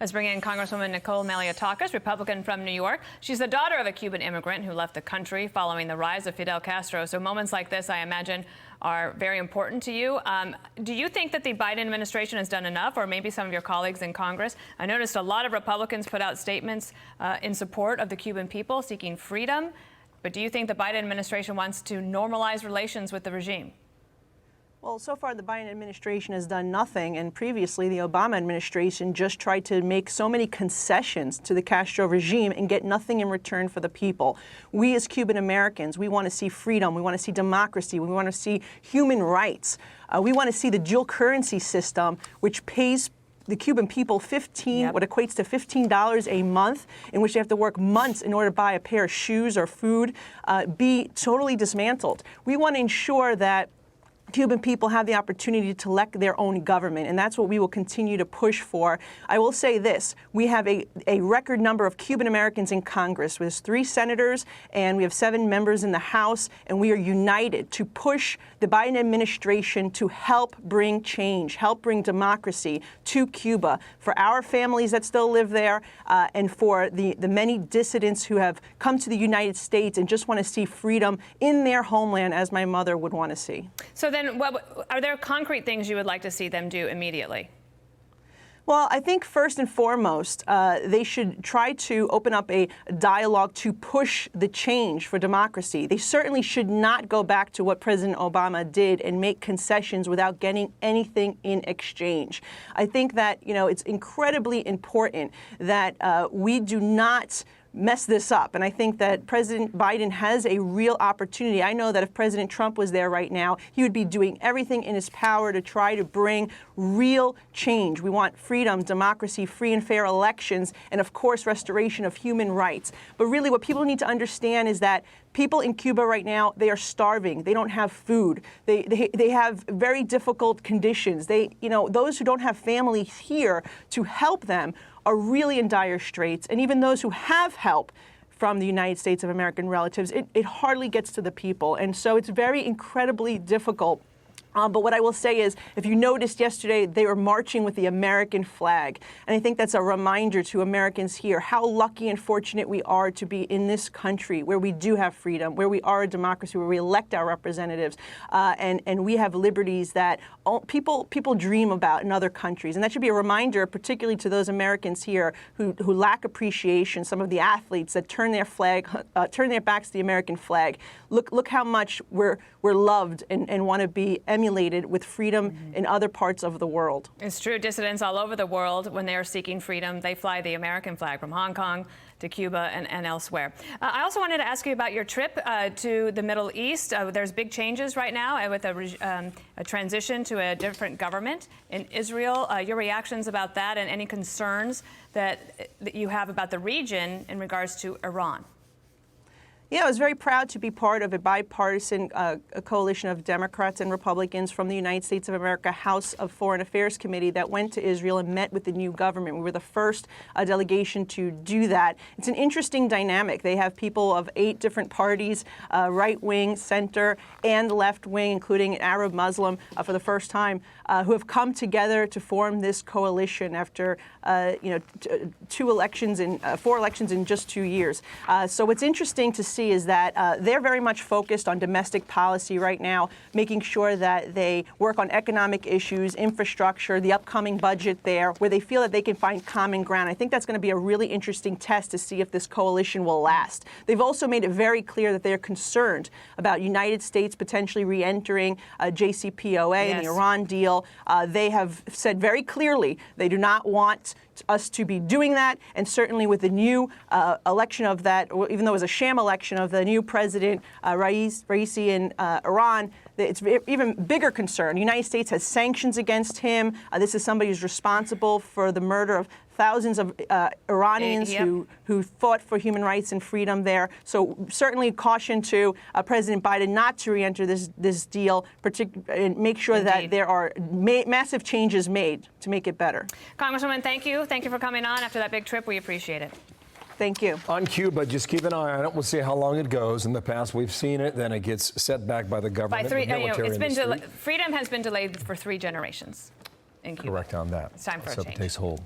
Let's bring in Congresswoman Nicole Malliotakis, Republican from New York. She's the daughter of a Cuban immigrant who left the country following the rise of Fidel Castro. So moments like this, I imagine, are very important to you. Do you think that the Biden administration has done enough, or maybe some of your colleagues in Congress? I noticed a lot of Republicans put out statements in support of the Cuban people seeking freedom. But do you think the Biden administration wants to normalize relations with the regime? Well, so far the Biden administration has done nothing, and previously the Obama administration just tried to make so many concessions to the Castro regime and get nothing in return for the people. We as Cuban Americans, we want to see freedom, we want to see democracy, we want to see human rights. We want to see the dual currency system, which pays the Cuban people what equates to $15 a month, in which they have to work months in order to buy a pair of shoes or food, be totally dismantled. We want to ensure that Cuban people have the opportunity to elect their own government, and that's what we will continue to push for. I will say this. We have a record number of Cuban Americans in Congress. With 3 senators, and we have 7 members in the House, and we are united to push the Biden administration to help bring change, help bring democracy to Cuba, for our families that still live there, and for the many dissidents who have come to the United States and just want to see freedom in their homeland, as my mother would want to see. So then, are there concrete things you would like to see them do immediately? Well, I think first and foremost, they should try to open up a dialogue to push the change for democracy. They certainly should not go back to what President Obama did and make concessions without getting anything in exchange. I think that, it's incredibly important that we do not mess this up. And I think that President Biden has a real opportunity. I know that if President Trump was there right now, he would be doing everything in his power to try to bring real change. We want freedom, democracy, free and fair elections, and of course, restoration of human rights. But really what people need to understand is that people in Cuba right now, they are starving. They don't have food. They have very difficult conditions. Those who don't have families here to help them are really in dire straits. And even those who have help from the United States of American relatives, it hardly gets to the people. And so it's very incredibly difficult. But what I will say is, if you noticed yesterday, they were marching with the American flag. And I think that's a reminder to Americans here how lucky and fortunate we are to be in this country where we do have freedom, where we are a democracy, where we elect our representatives, and we have liberties that people dream about in other countries. And that should be a reminder, particularly to those Americans here who lack appreciation, some of the athletes that turn their turn their backs to the American flag. Look how much we're loved and want to be emulated with freedom in other parts of the world. It's true. Dissidents all over the world, when they are seeking freedom, they fly the American flag from Hong Kong to Cuba and elsewhere. I also wanted to ask you about your trip to the Middle East. There's big changes right now with a transition to a different government in Israel. Your reactions about that, and any concerns that you have about the region in regards to Iran? Yeah, I was very proud to be part of a bipartisan a coalition of Democrats and Republicans from the United States of America House of Foreign Affairs Committee that went to Israel and met with the new government. We were the first delegation to do that. It's an interesting dynamic. They have people of 8 different parties, right wing, center, and left wing, including Arab Muslim for the first time, who have come together to form this coalition after 4 elections in just 2 years. So what's interesting to see is that they're very much focused on domestic policy right now, making sure that they work on economic issues, infrastructure, the upcoming budget there, where they feel that they can find common ground. I think that's going to be a really interesting test to see if this coalition will last. They've also made it very clear that they're concerned about United States potentially re-entering JCPOA and the Iran deal. They have said very clearly they do not want us to be doing that, and certainly with the new election of that, even though it was a sham election of the new president, Raisi in Iran, it's even bigger concern. The United States has sanctions against him. This is somebody who's responsible for the murder of thousands of Iranians who fought for human rights and freedom there. So certainly caution to President Biden not to re-enter this deal, and make sure that there are massive changes made to make it better. Congresswoman, thank you. Thank you for coming on after that big trip. We appreciate it. Thank you. On Cuba, just keep an eye on it. We'll see how long it goes. In the past, we've seen it. Then it gets set back by the government. By 3, freedom has been delayed for 3 generations in Cuba. Correct on that. It's time for a change. Takes hold.